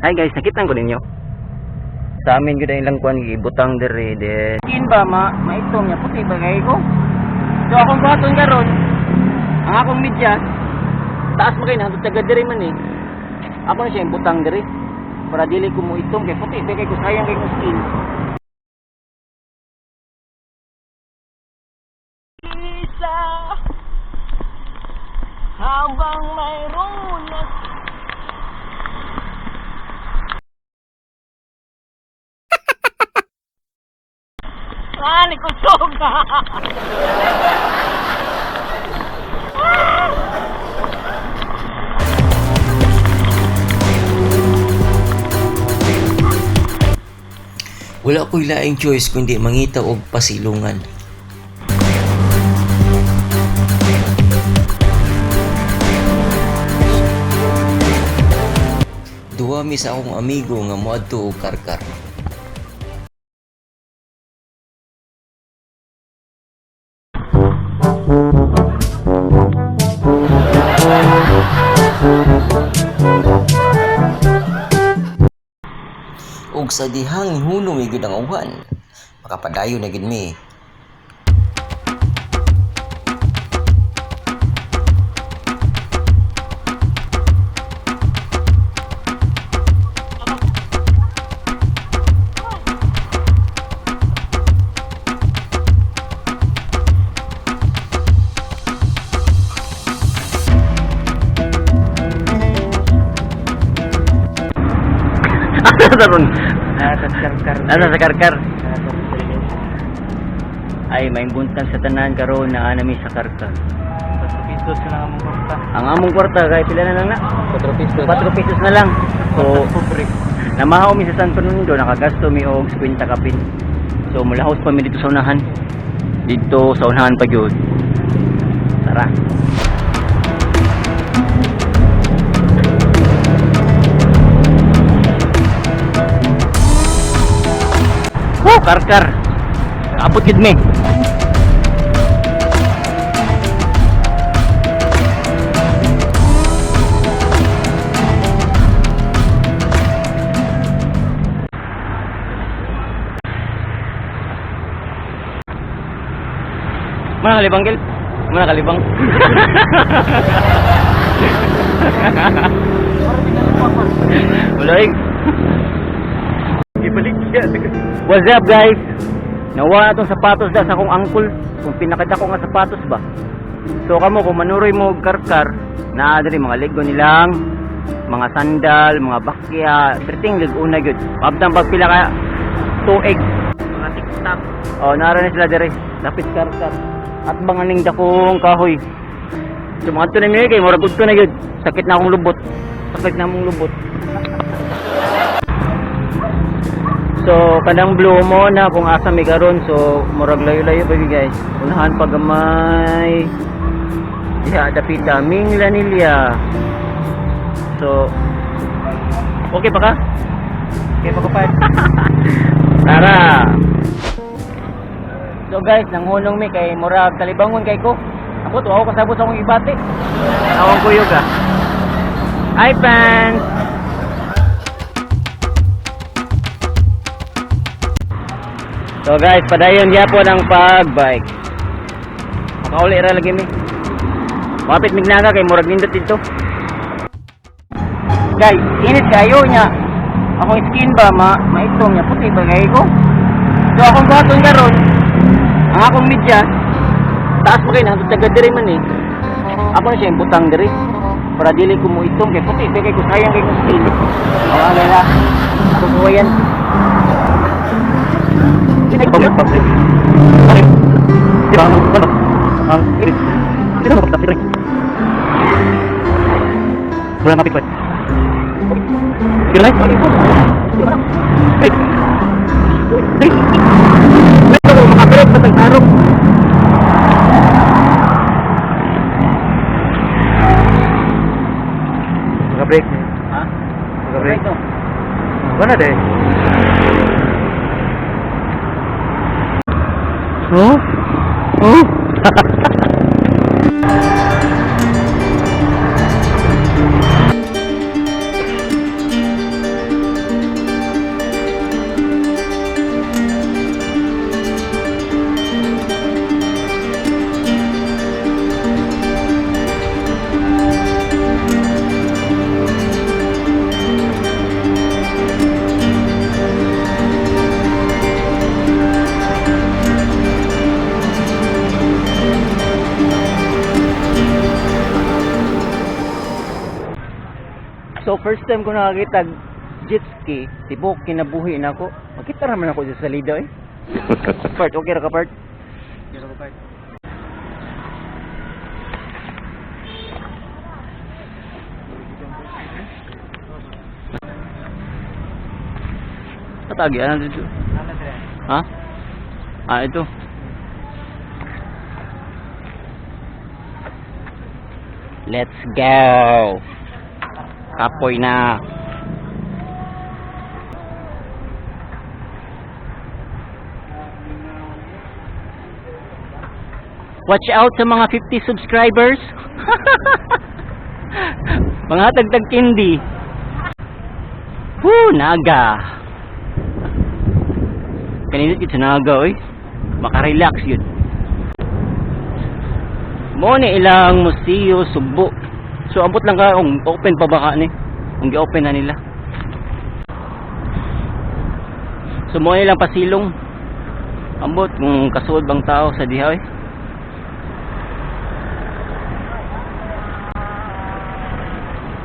Hi guys, nakitan ko ninyo. Sa amin gud ilang kuan gibutang diri de. Skin ba maitong nya puti ba kay ko. So akong buhaton karon, ang akong medyas taas mo kay na taga diri man eh. Ako na siya butang diri para dili ko mo itong kay puti kay ko sayang kay ko skin. Isa habang mayroon na ni kusog. Wala ko'y laing choice kundi mangita og pasilungan. Duwa mi sa akong amigo nga moadto og karkar. Ug sa dihang hunong igid ang uwan, makapadayon na gid mi. Taron. Ano sa karkar? Ay may buntag sa tanan karon na anami sa karkar. 4 pesos na lang among kwarta. Ang among kwarta kay pila na lang na? 4 pesos. 4 pesos na lang. So namahaw mi sa San Fernando, nakagasto mi og 50 kapin. So mulahos pa mi dito sa unahan. Dito sa unahan pa gyud. Tara. Karkar abot gid mi. Mana kalibang gil? Mana kalibang? Uloy. Ibalik siya. What's up guys? Nawa atong sapatos da sa akong angkol. Kung pinakita ko nga sapatos ba. So kamo kung manuroy mo og karkar, naa diri mga ligo nilang mga sandal, mga bakya, triting lig una gyud. Abdang pagpila ka 2 eggs, mga tiktak. Oh, nara na sila diri. Lapit karkar. At mga ning dakong kahoy. So mga tunay mi kay murag udto na gyud. Sakit na akong lubot. Sakit na akong lubot. So kadang blue mo na kung asa may karon, so murag layo-layo pa guys. Unahan pa gamay. Diha dapita Ming Lanilla. So okay pa ka? Okay pa ka pa? Tara. So guys, nanghunong mi kay murag kalibangon kay ko. Ako to ako kasabot sa akong ibati. Awang kuyog ah. Hi fans. So guys, padayon gyapon ang pag-bike. Makauli ra lagi mi. Mapit mignaga kay murag nindot dito. Guys, init kayo nya. Akong skin ba maitong nya puti ba kay ko. So akong buhaton karon, ang akong medyas taas mo kay na taga diri man eh. Ako na siya butang diri para dili ko mo itong kay puti kay ko sayang kay ko skin. Wala na. Ako ko yan. Pamit pamit. Pamit. Tidak ano? Ang irit. Tidak apa tapi. Bulan api kuat. Gila. Hey. Ito makapirot pa tang tarong. Mag-break. Ha? Mag-break. Mana deh? Oh? Oh? So first time ko nakakita jet ski, tibok kinabuhi na ako. Makita naman ako sa salida eh. Part, okay ra ka part? Pero ko part. Patagi, ano dito? Ano dire? Ha? Ah, ito. Let's go! Kapoy na. Watch out sa mga 50 subscribers. Mga tagtag candy. Woo, naga. Kanina yun sa naga, oy. Makarelax yun. Mo ni ilang museo Subo. So ambot lang ka kung open pa baka ni. Kung gi-open na nila. So mo nilang pasilong. Ambot kung kasuod bang tao sa diha, oy.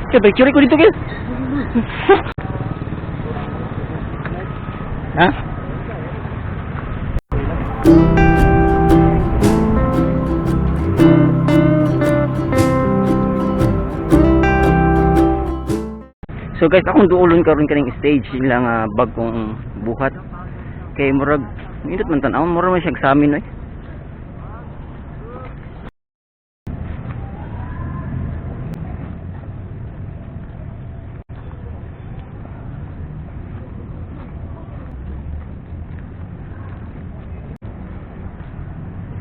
Curi ko dito kaya. Ha? So guys, akong duolon karon kaning stage nila nga bagong buhat. Kay murag indot man tan-aw, murag man siya examine oy.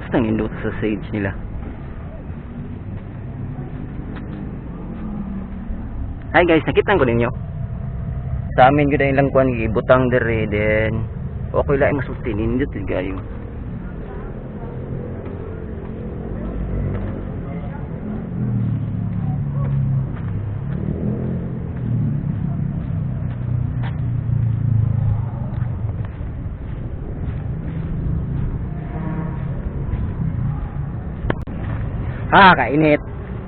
Basta nindot sa stage nila. Hi guys, nakita ko ninyo. Sa amin gud lang kuan gibutang dere then okay lang masulti nindot gayo. Kainit.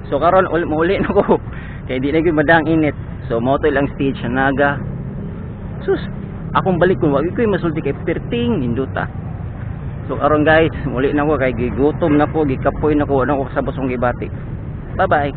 So karon uli nako. Kaya di na gyud madang init. So mo to lang stage na naga. Sus, akong balik ko wag ko masulti kay perting induta. So karon guys, muli na ko kay gigutom na ko, gikapoy na ko ano ko sa busong gibati. Bye bye.